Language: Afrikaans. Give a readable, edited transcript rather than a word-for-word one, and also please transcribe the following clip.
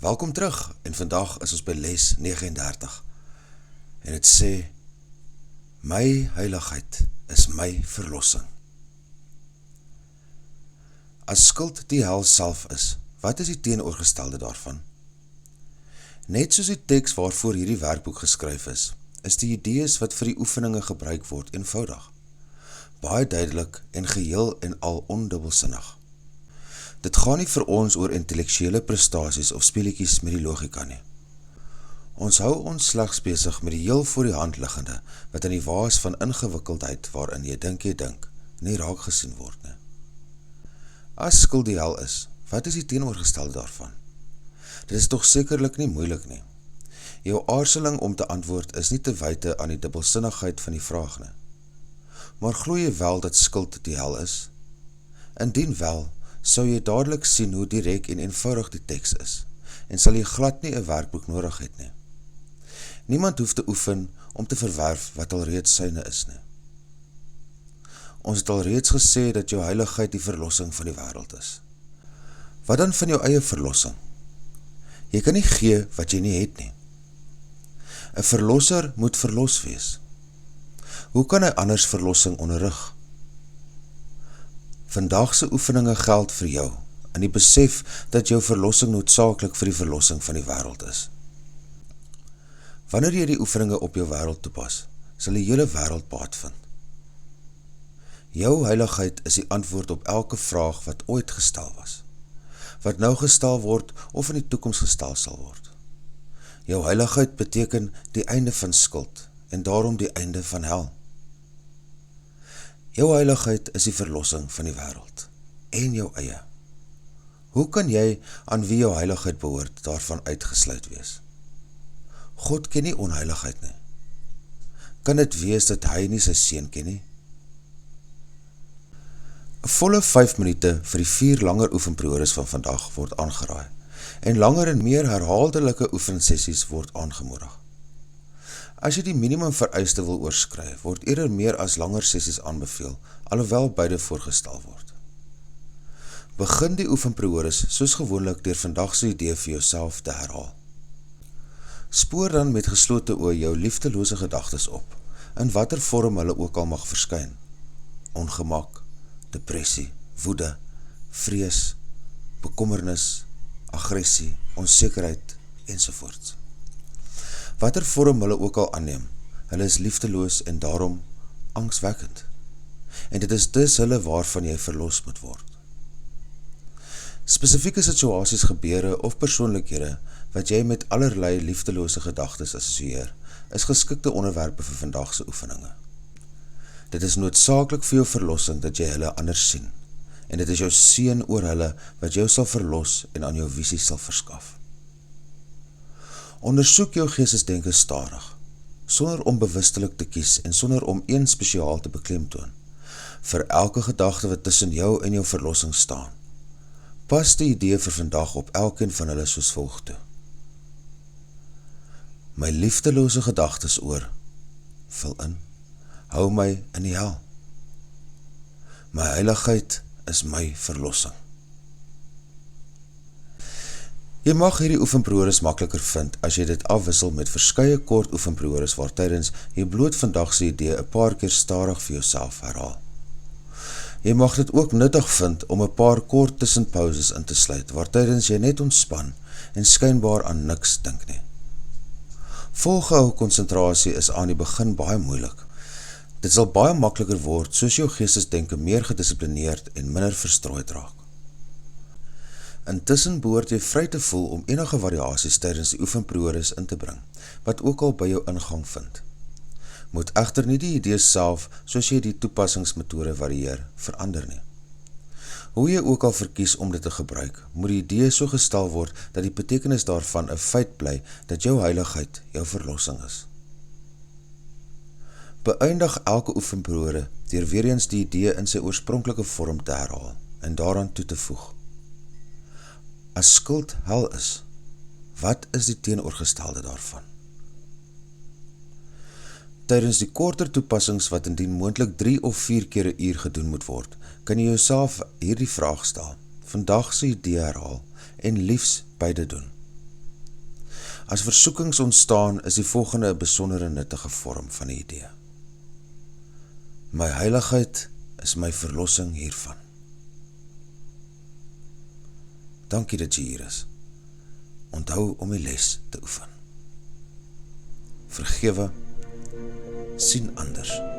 Welkom terug, en vandag is ons by les 39. En het sê, my heiligheid is my verlossing. As skuld die hel self is, wat is die teenoorgestelde daarvan? Net soos die teks waarvoor hierdie werkboek geskryf is die idees wat vir die oefeninge gebruik word eenvoudig, baie duidelik en geheel en al ondubbelsinnig. Dit gaan nie vir ons oor intellektuele prestasies of speletjies met die logika nie. Ons hou ons slegs besig met die heel voor die hand liggende, wat in die waas van ingewikkeldheid waarin jy dink, nie raak gesien word nie. As skuld die hel is, wat is die teenoorgestelde daarvan? Dit is tog sekerlik nie moeilik nie. Jou aarzeling om te antwoord is nie te wyte aan die dubbelsinnigheid van die vraag nie. Maar glo jy wel dat skuld die hel is? Indien wel, sou jy dadelik sien hoe direk en eenvoudig die teks is, en sal jy glad nie 'n werkboek nodig het nie. Niemand hoef te oefen om te verwerf wat al reeds syne is nie. Ons het al reeds gesê dat jou heiligheid die verlossing van die wêreld is. Wat dan van jou eie verlossing? Jy kan nie gee wat jy nie het nie. 'n Verlosser moet verlos wees. Hoe kan hy anders verlossing onderrig? Vandagse oefeninge geld vir jou, in die besef dat jou verlossing noodsaaklik vir die verlossing van die wêreld is. Wanneer jy die oefeninge op jou wêreld toepas, sal die hele wêreld baat vind. Jou heiligheid is die antwoord op elke vraag wat ooit gestel was, wat nou gestel word of in die toekoms gestel sal word. Jou heiligheid beteken die einde van skuld en daarom die einde van hel. Jou heiligheid is die verlossing van die wêreld en jou eie. Hoe kan jy aan wie jou heiligheid behoort daarvan uitgesluit wees? God ken nie onheiligheid nie. Kan dit wees dat hy nie sy seun ken nie? 'n Volle 5 minute vir die 4 langer oefenperiodes van vandag word aangeraai en langer en meer herhaaldelike oefensessies word aangemoedig. As jy die minimum vereiste wil oorskry, word eerder meer as langer sessies aanbeveel, alhoewel beide voorgestel word. Begin die oefenperiodes soos gewoonlik deur vandagse idee vir jouself te herhaal. Spoor dan met geslote oë jou liefdelose gedagtes op, in watter vorm hulle ook al mag verskyn. Ongemak, depressie, woede, vrees, bekommernis, aggressie, onsekerheid ensovoorts. Watter vorm hulle ook al aanneem, hulle is liefdeloos en daarom angswekkend. En dit is dus hulle waarvan jy verlos moet word. Spesifieke situasies, gebeure of persoonlikhede wat jy met allerlei liefdelose gedagtes assosieer, is geskikte onderwerpe vir vandagse oefeninge. Dit is noodsaaklik vir jou verlossing dat jy hulle anders sien, en dit is jou seën oor hulle wat jou sal verlos en aan jou visie sal verskaf. Ondersoek jou geestesdenke stadig, sonder om bewustelik te kies en sonder om een spesiaal te beklemtoon, vir elke gedagte wat tussen jou en jou verlossing staan. Pas die idee vir vandag op elkeen van hulle soos volg toe. My liefdelose gedagtes oor, vul in, hou my in die hel. My heiligheid is my verlossing. Jy mag hierdie oefenperiodes makliker vind as jy dit afwissel met verskeie kort oefenperiodes waar tydens jy bloot vandagse idee 'n paar keer stadig vir jouself herhaal. Jy mag dit ook nuttig vind om 'n paar kort tussenpauses in te sluit waar tydens jy net ontspan en skynbaar aan niks dink nie. Volgehou konsentrasie is aan die begin baie moeilik. Dit sal baie makliker word soos jou geestesdenke meer gedissiplineerd en minder verstrooid raak. Intussen behoort jy vry te voel om enige variasies tydens die oefenperiodes in te bring, wat ook al by jou ingang vind. Moet egter nie die idee self, soos jy die toepassingsmethode varieer, verander nie. Hoe jy ook al verkies om dit te gebruik, moet die idee so gestel word dat die betekenis daarvan 'n feit bly dat jou heiligheid jou verlossing is. Beëindig elke oefenperiode deur weer eens die idee in sy oorspronklike vorm te herhaal en daaraan toe te voeg. As skuld hel is, wat is die teenoorgestelde daarvan? Tydens die korter toepassings wat indien moontlik 3 of 4 keer 'n uur gedoen moet word, kan jy jouself hierdie vraag stel, vandag se idee herhaal en liefs beide doen. As versoekings ontstaan, is die volgende 'n besondere nuttige vorm van die idee. My heiligheid is my verlossing hiervan. Dankie dat jy hier is. Onthou om die les te oefen. Vergewe, sien anders.